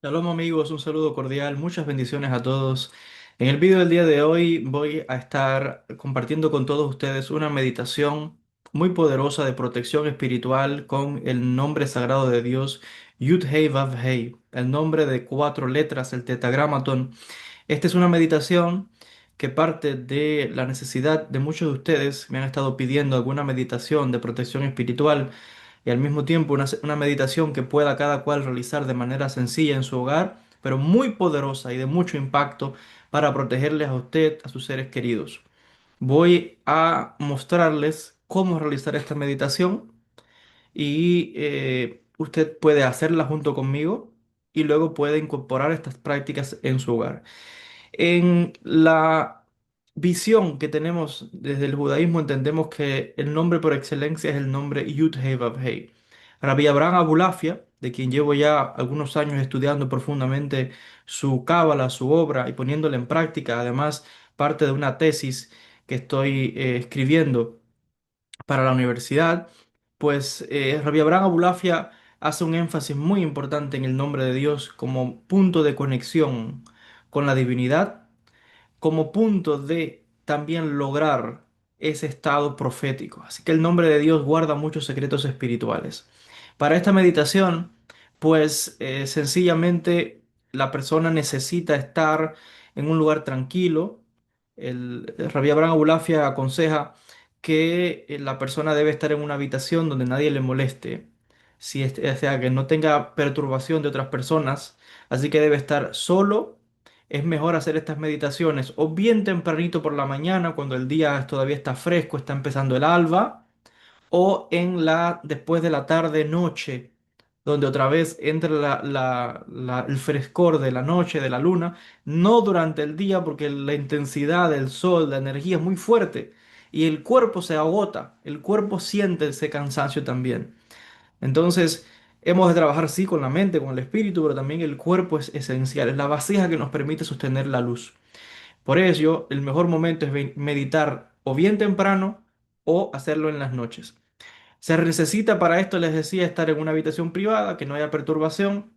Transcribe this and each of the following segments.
Shalom amigos, un saludo cordial, muchas bendiciones a todos. En el video del día de hoy voy a estar compartiendo con todos ustedes una meditación muy poderosa de protección espiritual con el nombre sagrado de Dios, Yud-Heh Vav-Heh, el nombre de cuatro letras, el tetragramatón. Esta es una meditación que parte de la necesidad de muchos de ustedes. Me han estado pidiendo alguna meditación de protección espiritual y al mismo tiempo una meditación que pueda cada cual realizar de manera sencilla en su hogar, pero muy poderosa y de mucho impacto para protegerles a usted, a sus seres queridos. Voy a mostrarles cómo realizar esta meditación y usted puede hacerla junto conmigo y luego puede incorporar estas prácticas en su hogar. En la visión que tenemos desde el judaísmo entendemos que el nombre por excelencia es el nombre Yud-Heh Vav-Heh. Rabbi Abraham Abulafia, de quien llevo ya algunos años estudiando profundamente su cábala, su obra y poniéndola en práctica, además parte de una tesis que estoy escribiendo para la universidad, pues Rabbi Abraham Abulafia hace un énfasis muy importante en el nombre de Dios como punto de conexión con la divinidad, como punto de también lograr ese estado profético. Así que el nombre de Dios guarda muchos secretos espirituales. Para esta meditación, pues sencillamente la persona necesita estar en un lugar tranquilo. El Rabbi Abraham Abulafia aconseja que la persona debe estar en una habitación donde nadie le moleste, o sea, que no tenga perturbación de otras personas, así que debe estar solo. Es mejor hacer estas meditaciones o bien tempranito por la mañana, cuando el día todavía está fresco, está empezando el alba, o después de la tarde noche, donde otra vez entra el frescor de la noche, de la luna, no durante el día, porque la intensidad del sol, la energía es muy fuerte y el cuerpo se agota, el cuerpo siente ese cansancio también. Entonces, hemos de trabajar sí con la mente, con el espíritu, pero también el cuerpo es esencial, es la vasija que nos permite sostener la luz. Por ello, el mejor momento es meditar o bien temprano o hacerlo en las noches. Se necesita para esto, les decía, estar en una habitación privada, que no haya perturbación.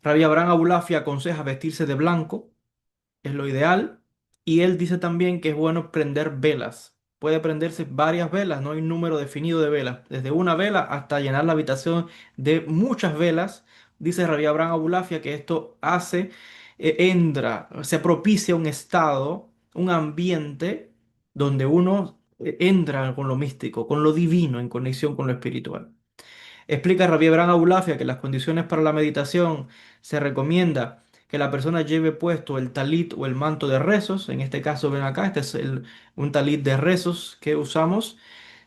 Rabbi Abraham Abulafia aconseja vestirse de blanco, es lo ideal. Y él dice también que es bueno prender velas. Puede prenderse varias velas, no hay un número definido de velas. Desde una vela hasta llenar la habitación de muchas velas. Dice Rabbi Abraham Abulafia que esto hace, se propicia un estado, un ambiente donde uno entra con lo místico, con lo divino, en conexión con lo espiritual. Explica Rabbi Abraham Abulafia que las condiciones para la meditación se recomienda que la persona lleve puesto el talit o el manto de rezos. En este caso, ven acá, este es un talit de rezos que usamos.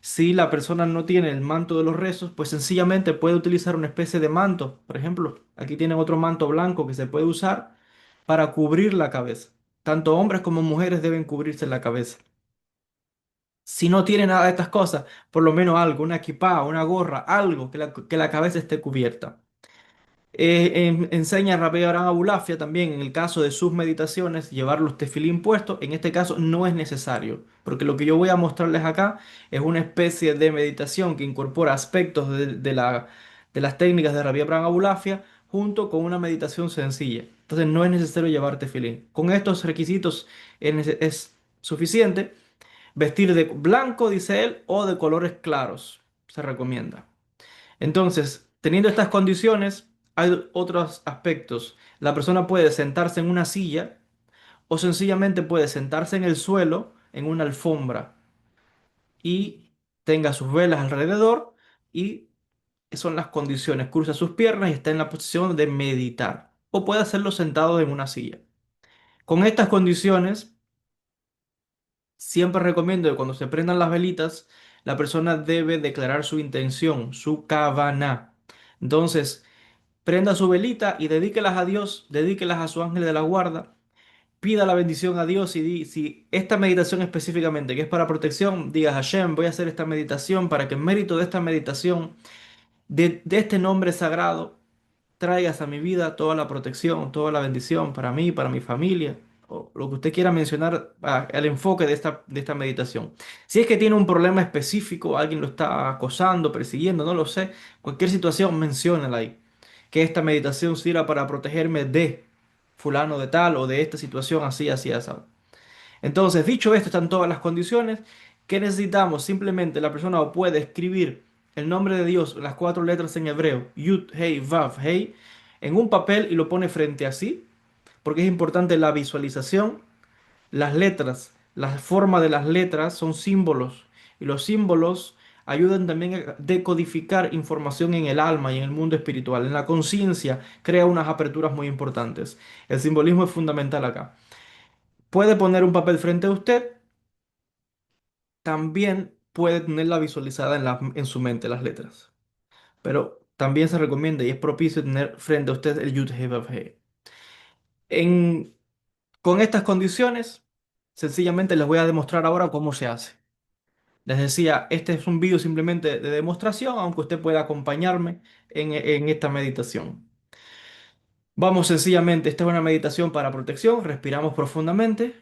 Si la persona no tiene el manto de los rezos, pues sencillamente puede utilizar una especie de manto. Por ejemplo, aquí tienen otro manto blanco que se puede usar para cubrir la cabeza. Tanto hombres como mujeres deben cubrirse la cabeza. Si no tiene nada de estas cosas, por lo menos algo, una equipada, una gorra, algo que la cabeza esté cubierta. Enseña Rabbi Abraham Abulafia también en el caso de sus meditaciones llevar los tefilín puestos. En este caso no es necesario, porque lo que yo voy a mostrarles acá es una especie de meditación que incorpora aspectos de las técnicas de Rabbi Abraham Abulafia junto con una meditación sencilla. Entonces no es necesario llevar tefilín. Con estos requisitos es suficiente. Vestir de blanco, dice él, o de colores claros, se recomienda. Entonces, teniendo estas condiciones, hay otros aspectos. La persona puede sentarse en una silla o sencillamente puede sentarse en el suelo, en una alfombra, y tenga sus velas alrededor y son las condiciones. Cruza sus piernas y está en la posición de meditar. O puede hacerlo sentado en una silla. Con estas condiciones, siempre recomiendo que cuando se prendan las velitas, la persona debe declarar su intención, su kavaná. Entonces, prenda su velita y dedíquelas a Dios, dedíquelas a su ángel de la guarda, pida la bendición a Dios y si esta meditación específicamente, que es para protección, diga Hashem, voy a hacer esta meditación para que en mérito de esta meditación, de este nombre sagrado, traigas a mi vida toda la protección, toda la bendición para mí, para mi familia, o lo que usted quiera mencionar al enfoque de esta meditación. Si es que tiene un problema específico, alguien lo está acosando, persiguiendo, no lo sé, cualquier situación, menciónala ahí. que esta meditación sirva para protegerme de fulano de tal o de esta situación así, así, así. Entonces, dicho esto, están todas las condiciones que necesitamos. Simplemente la persona o puede escribir el nombre de Dios, las cuatro letras en hebreo, Yud, Hei, Vav, Hei, en un papel y lo pone frente a sí, porque es importante la visualización. Las letras, la forma de las letras son símbolos y los símbolos ayudan también a decodificar información en el alma y en el mundo espiritual. En la conciencia crea unas aperturas muy importantes. El simbolismo es fundamental acá. Puede poner un papel frente a usted, también puede tenerla visualizada en su mente las letras, pero también se recomienda y es propicio tener frente a usted el Yud He Vav He. En, con estas condiciones, sencillamente les voy a demostrar ahora cómo se hace. Les decía, este es un vídeo simplemente de demostración, aunque usted pueda acompañarme en esta meditación. Vamos sencillamente, esta es una meditación para protección, respiramos profundamente.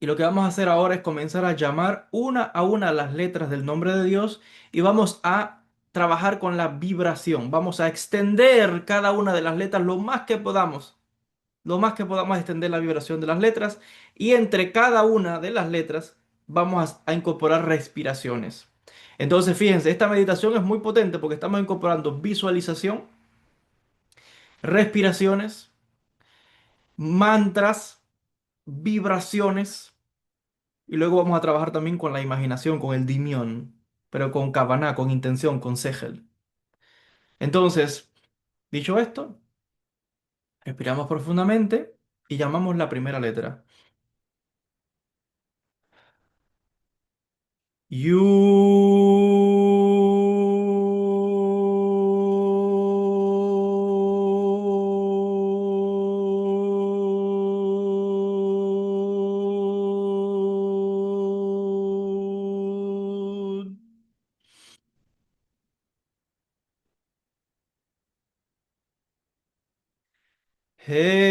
Y lo que vamos a hacer ahora es comenzar a llamar una a una las letras del nombre de Dios y vamos a trabajar con la vibración. Vamos a extender cada una de las letras lo más que podamos. Lo más que podamos extender la vibración de las letras y entre cada una de las letras vamos a incorporar respiraciones. Entonces, fíjense, esta meditación es muy potente porque estamos incorporando visualización, respiraciones, mantras, vibraciones. Y luego vamos a trabajar también con la imaginación, con el dimión, pero con kavaná, con intención, con sejel. Entonces, dicho esto, respiramos profundamente y llamamos la primera letra. Yud. He.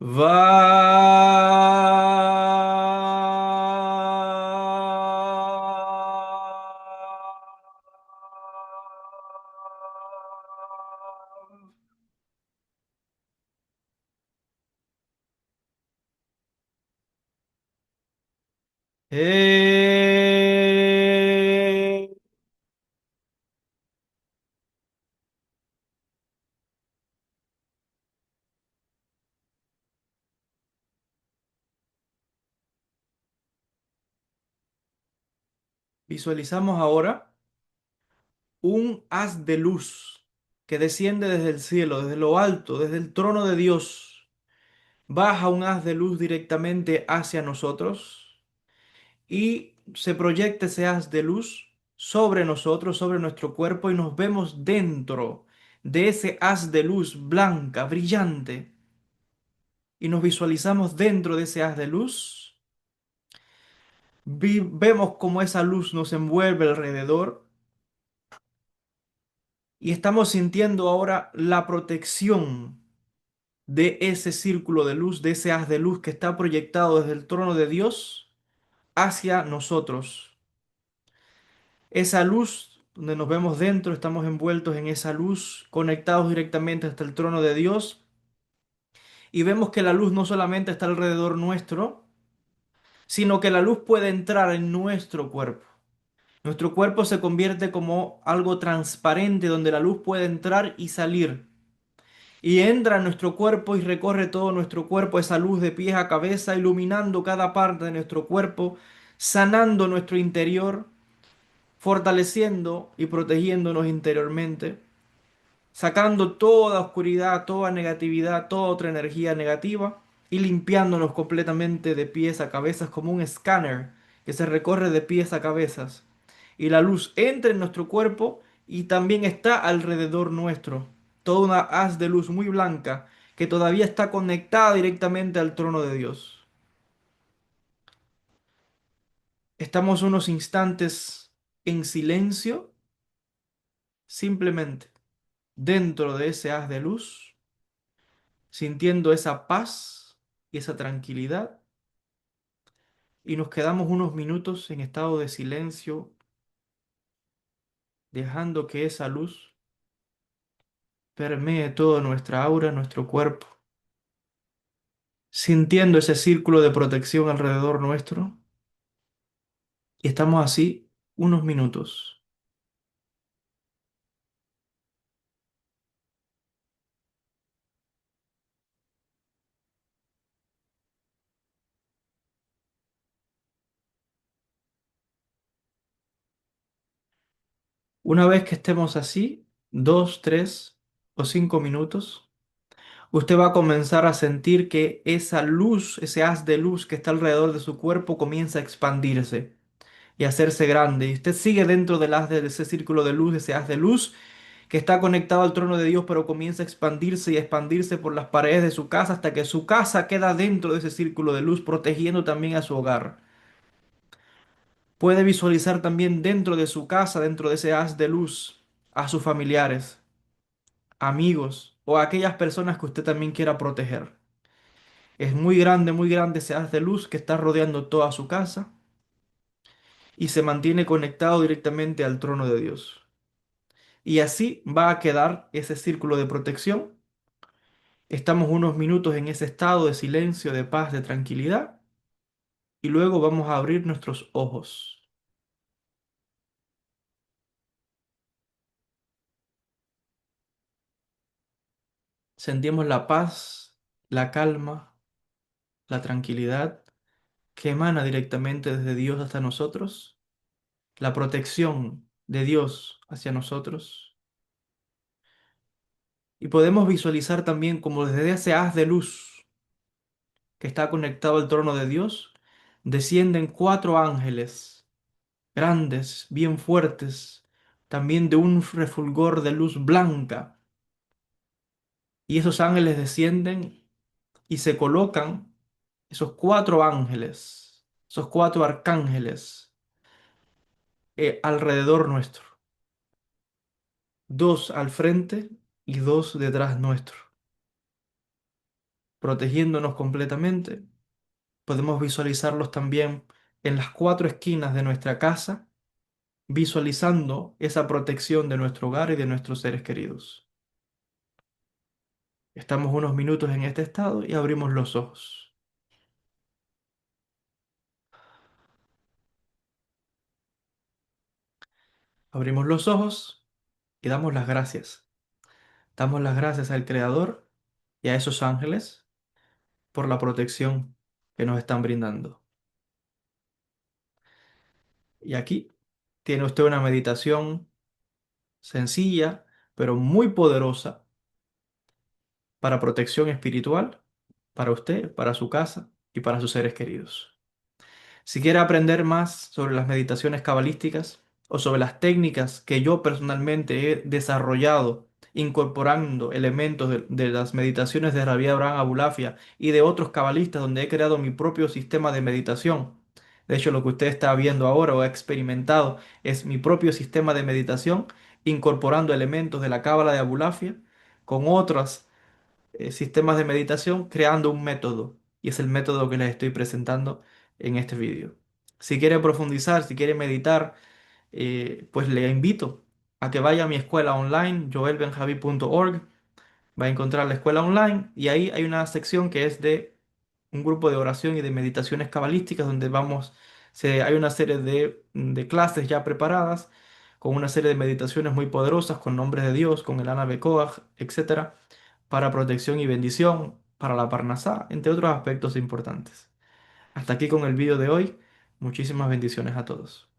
Va. Eh, Visualizamos ahora un haz de luz que desciende desde el cielo, desde lo alto, desde el trono de Dios. Baja un haz de luz directamente hacia nosotros y se proyecta ese haz de luz sobre nosotros, sobre nuestro cuerpo y nos vemos dentro de ese haz de luz blanca, brillante. Y nos visualizamos dentro de ese haz de luz. Vemos cómo esa luz nos envuelve alrededor y estamos sintiendo ahora la protección de ese círculo de luz, de ese haz de luz que está proyectado desde el trono de Dios hacia nosotros. Esa luz donde nos vemos dentro, estamos envueltos en esa luz, conectados directamente hasta el trono de Dios y vemos que la luz no solamente está alrededor nuestro, sino que la luz puede entrar en nuestro cuerpo. Nuestro cuerpo se convierte como algo transparente donde la luz puede entrar y salir. Y entra en nuestro cuerpo y recorre todo nuestro cuerpo esa luz de pies a cabeza, iluminando cada parte de nuestro cuerpo, sanando nuestro interior, fortaleciendo y protegiéndonos interiormente, sacando toda oscuridad, toda negatividad, toda otra energía negativa y limpiándonos completamente de pies a cabezas como un escáner que se recorre de pies a cabezas. Y la luz entra en nuestro cuerpo y también está alrededor nuestro. toda una haz de luz muy blanca que todavía está conectada directamente al trono de Dios. Estamos unos instantes en silencio, simplemente dentro de ese haz de luz, sintiendo esa paz y esa tranquilidad, y nos quedamos unos minutos en estado de silencio, dejando que esa luz permee toda nuestra aura, nuestro cuerpo, sintiendo ese círculo de protección alrededor nuestro, y estamos así unos minutos. Una vez que estemos así, 2, 3 o 5 minutos, usted va a comenzar a sentir que esa luz, ese haz de luz que está alrededor de su cuerpo comienza a expandirse y a hacerse grande. Y usted sigue dentro del haz de ese círculo de luz, ese haz de luz que está conectado al trono de Dios, pero comienza a expandirse y a expandirse por las paredes de su casa hasta que su casa queda dentro de ese círculo de luz, protegiendo también a su hogar. Puede visualizar también dentro de su casa, dentro de ese haz de luz, a sus familiares, amigos o a aquellas personas que usted también quiera proteger. Es muy grande ese haz de luz que está rodeando toda su casa y se mantiene conectado directamente al trono de Dios. Y así va a quedar ese círculo de protección. Estamos unos minutos en ese estado de silencio, de paz, de tranquilidad y luego vamos a abrir nuestros ojos. Sentimos la paz, la calma, la tranquilidad que emana directamente desde Dios hasta nosotros, la protección de Dios hacia nosotros. Y podemos visualizar también como desde ese haz de luz que está conectado al trono de Dios, descienden 4 ángeles, grandes, bien fuertes, también de un refulgor de luz blanca. Y esos ángeles descienden y se colocan, esos 4 ángeles, esos 4 arcángeles, alrededor nuestro, dos al frente y dos detrás nuestro, protegiéndonos completamente. Podemos visualizarlos también en las 4 esquinas de nuestra casa, visualizando esa protección de nuestro hogar y de nuestros seres queridos. Estamos unos minutos en este estado y abrimos los ojos. Abrimos los ojos y damos las gracias. Damos las gracias al Creador y a esos ángeles por la protección que nos están brindando. Y aquí tiene usted una meditación sencilla, pero muy poderosa para protección espiritual, para usted, para su casa y para sus seres queridos. Si quiere aprender más sobre las meditaciones cabalísticas o sobre las técnicas que yo personalmente he desarrollado incorporando elementos de las meditaciones de Rabbi Abraham Abulafia y de otros cabalistas donde he creado mi propio sistema de meditación. De hecho, lo que usted está viendo ahora o ha experimentado es mi propio sistema de meditación incorporando elementos de la cábala de Abulafia con otros sistemas de meditación creando un método. Y es el método que les estoy presentando en este vídeo. Si quiere profundizar, si quiere meditar, pues le invito a que vaya a mi escuela online, joelbenjavi.org. Va a encontrar la escuela online y ahí hay una sección que es de un grupo de oración y de meditaciones cabalísticas donde hay una serie de clases ya preparadas con una serie de meditaciones muy poderosas con nombres de Dios, con el Ana Bekoach, etcétera, para protección y bendición, para la Parnasá, entre otros aspectos importantes. Hasta aquí con el vídeo de hoy. Muchísimas bendiciones a todos.